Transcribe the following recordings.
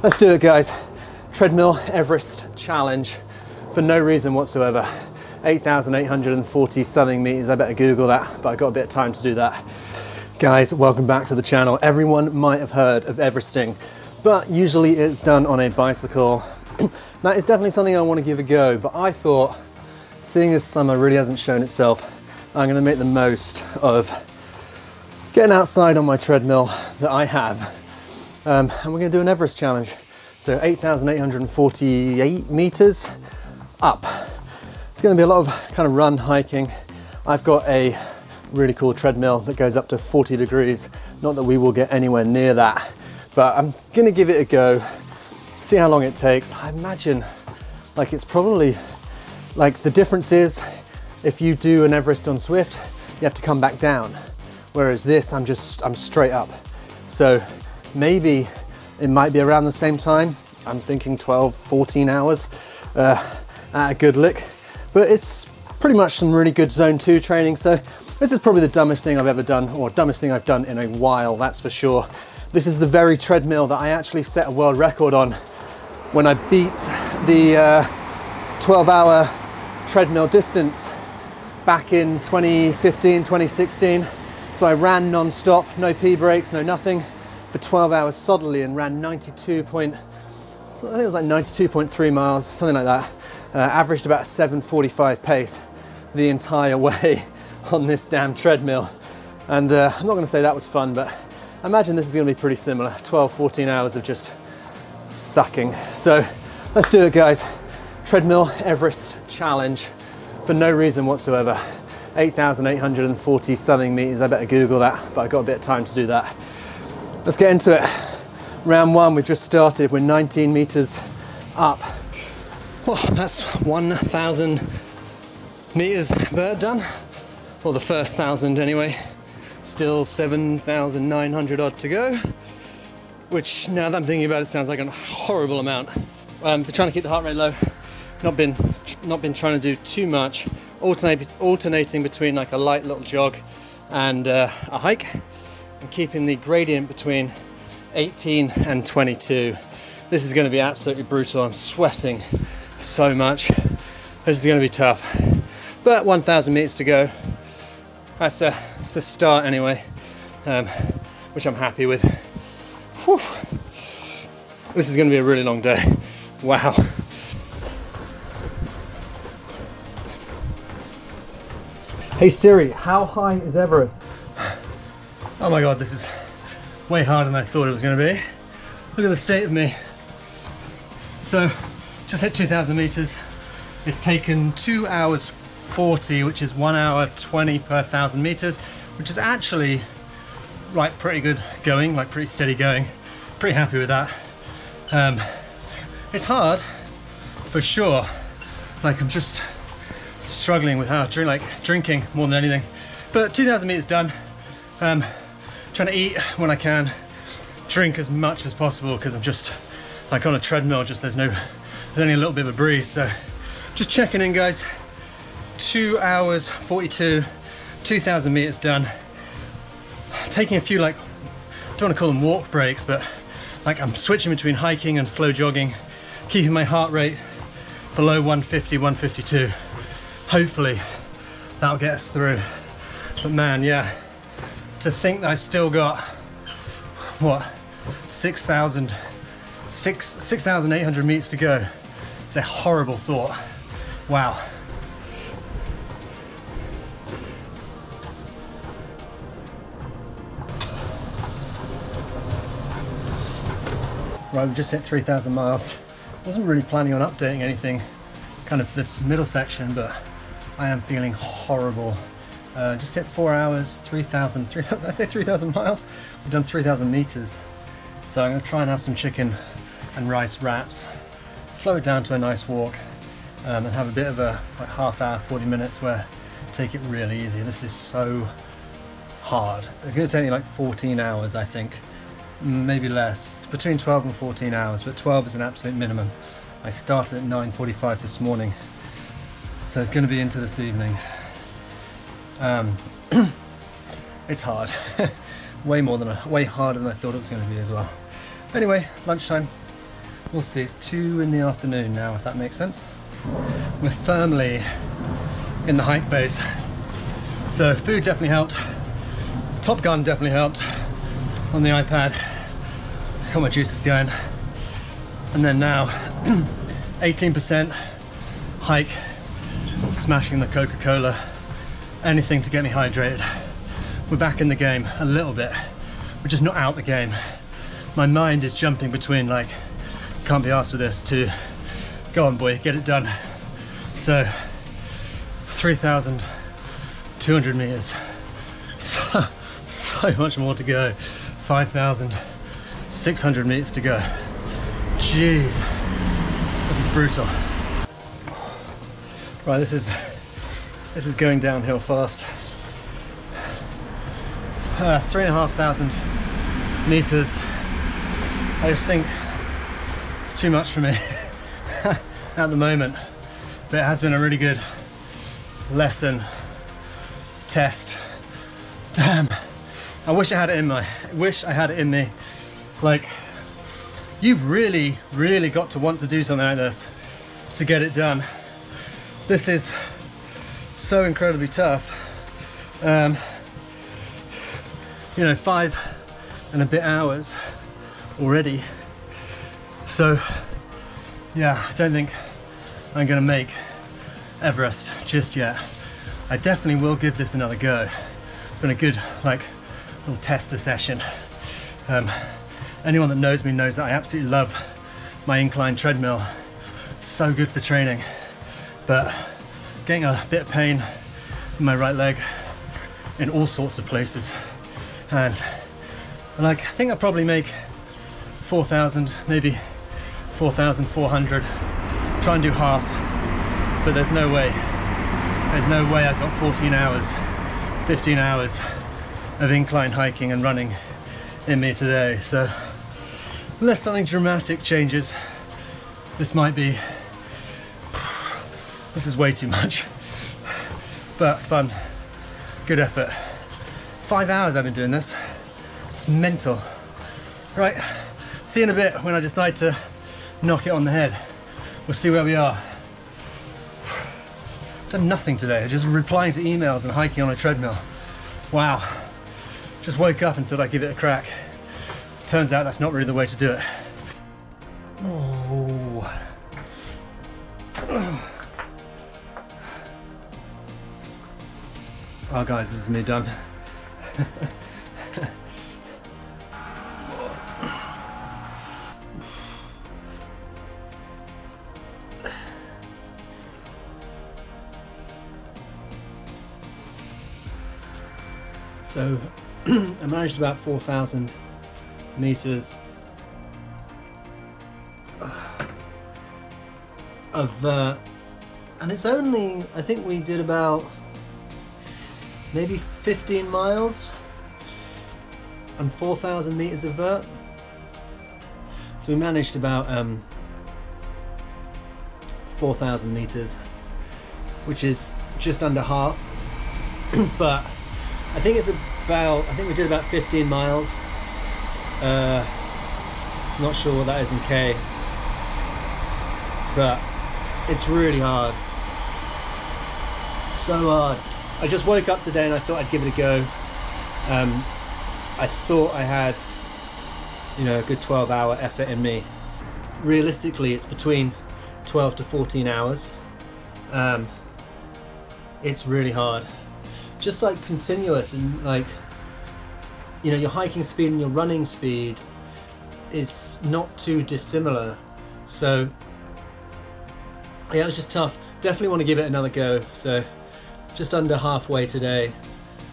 Let's do it, guys. Treadmill Everest challenge for no reason whatsoever. 8,840 something meters. I better Google that, but I got a bit of time to do that. Guys, welcome back to the channel. Everyone might have heard of Everesting, but usually it's done on a bicycle. That is definitely something I want to give a go, but I thought, seeing as summer really hasn't shown itself, I'm going to make the most of getting outside on my treadmill that I have. And we're going to do an Everest challenge. So 8,848 meters up. It's going to be a lot of kind of run, hiking. I've got a really cool treadmill that goes up to 40 degrees. Not that we will get anywhere near that, but I'm going to give it a go, see how long it takes. I imagine like it's probably like the difference is if you do an Everest on Swift, you have to come back down. Whereas this, I'm straight up. So maybe it might be around the same time. I'm thinking 12, 14 hours at a good lick, but it's pretty much some really good zone 2 training. So this is probably the dumbest thing I've ever done, or dumbest thing I've done in a while, that's for sure. This is the very treadmill that I actually set a world record on when I beat the 12-hour treadmill distance back in 2015, 2016. So I ran non-stop, no pee breaks, no nothing, for 12 hours solidly, and ran 92.3 miles, something like that. Averaged about a 7:45 pace the entire way on this damn treadmill. And I'm not going to say that was fun, but I imagine this is going to be pretty similar. 12, 14 hours of just sucking. So let's do it, guys. Treadmill Everest challenge for no reason whatsoever. 8,840 something meters. I better Google that, but I got a bit of time to do that. Let's get into it. Round 1, we've just started. We're 19 meters up. Well, that's 1,000 meters done. Well, the first 1,000 anyway. Still 7,900 odd to go, which now that I'm thinking about it sounds like a horrible amount. Been trying to keep the heart rate low. Not been trying to do too much. Alternating between like a light little jog and a hike, and keeping the gradient between 18 and 22. This is going to be absolutely brutal. I'm sweating so much. This is going to be tough, but 1,000 meters to go. It's a start anyway, which I'm happy with. Whew. This is going to be a really long day. Wow. Hey Siri, how high is Everest? Oh my god, this is way harder than I thought it was going to be. Look at the state of me. So, just hit 2,000 meters. It's taken 2 hours 40, which is 1 hour 20 per 1,000 meters, which is actually like pretty good going, like pretty steady going. Pretty happy with that. It's hard, for sure. Like I'm just struggling with how drinking more than anything. But 2,000 meters done. Trying to eat when I can, drink as much as possible because I'm just like on a treadmill. There's only a little bit of a breeze. So just checking in, guys. 2 hours 42, 2,000 meters done. Taking a few don't want to call them walk breaks, but like I'm switching between hiking and slow jogging, keeping my heart rate below 150, 152. Hopefully that'll get us through. But man, yeah, to think that I still got what 6,800 meters to go. It's a horrible thought. Wow. Right, we've just hit 3,000 miles. Wasn't really planning on updating anything, kind of this middle section, but I am feeling horrible. Just hit 4 hours, 3,000, I say 3,000 miles? We've done 3,000 meters. So I'm gonna try and have some chicken and rice wraps, slow it down to a nice walk, and have a bit of a half hour, 40 minutes where take it really easy. This is so hard. It's gonna take me like 14 hours, I think. Maybe less, between 12 and 14 hours, but 12 is an absolute minimum. I started at 9:45 this morning, so it's going to be into this evening. It's hard. way harder than I thought it was going to be as well. Anyway, lunchtime, We'll see, it's 2 in the afternoon now, if that makes sense. We're firmly in the hike phase. So food definitely helped. Top Gun definitely helped on the iPad. Got my juices going. And then now, 18% hike, smashing the Coca-Cola, anything to get me hydrated. We're back in the game a little bit. We're just not out the game. My mind is jumping between like, can't be asked with this, to go on boy, get it done. So 3,200 meters, so much more to go. 5,600 meters to go. Jeez, this is brutal. Right, this is going downhill fast. 3,500 meters. I just think it's too much for me at the moment, but it has been a really good lesson, test. Damn, I wish I had it in me. Like, you've really got to want to do something like this to get it done. This is so incredibly tough. You know, 5 and a bit hours already. So yeah, I don't think I'm gonna make Everest just yet. I definitely will give this another go. It's been a good like little tester session. Anyone that knows me knows that I absolutely love my incline treadmill. So good for training, but getting a bit of pain in my right leg in all sorts of places. And like, I think I'll probably make 4,000, maybe 4,400. Try and do half, but there's no way I've got 14 hours, 15 hours of incline hiking and running in me today. So unless something dramatic changes, this is way too much, but fun, good effort. 5 hours I've been doing this. It's mental. Right, see you in a bit when I decide to knock it on the head. We'll see where we are. Done nothing today, just replying to emails and hiking on a treadmill. Wow. Just woke up and thought I'd give it a crack. Turns out that's not really the way to do it. Oh. Well guys, this is me done. So I managed about 4,000 meters of and it's only, I think we did about maybe 15 miles and 4,000 meters of vert. So we managed about 4,000 meters, which is just under half. But I think it's about, I think we did about 15 miles. Not sure what that is in K, but it's really hard. So hard. I just woke up today and I thought I'd give it a go. I thought I had, you know, a good 12-hour effort in me. Realistically, it's between 12 to 14 hours. It's really hard. Just like continuous, and like, you know, your hiking speed and your running speed is not too dissimilar. So yeah, it was just tough. Definitely want to give it another go. So just under halfway today.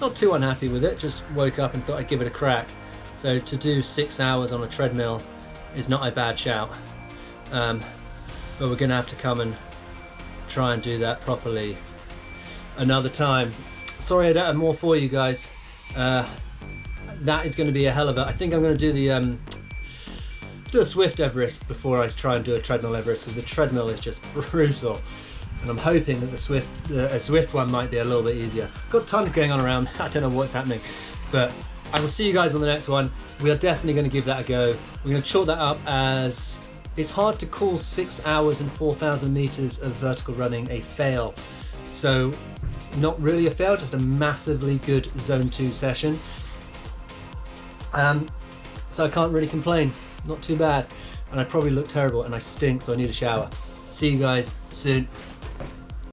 Not too unhappy with it, just woke up and thought I'd give it a crack. So to do 6 hours on a treadmill is not a bad shout. But we're gonna have to come and try and do that properly another time. Sorry I don't have more for you guys. That is going to be a hell of a... I think I'm going to do a Swift Everest before I try and do a treadmill Everest, because the treadmill is just brutal. And I'm hoping that a Swift one might be a little bit easier. Got tons going on around. I don't know what's happening, but I will see you guys on the next one. We are definitely going to give that a go. We're going to chalk that up as It's hard to call 6 hours and 4,000 meters of vertical running a fail. So not really a fail, just a massively good zone 2 session. So I can't really complain, not too bad. And I probably look terrible and I stink, so I need a shower. See you guys soon.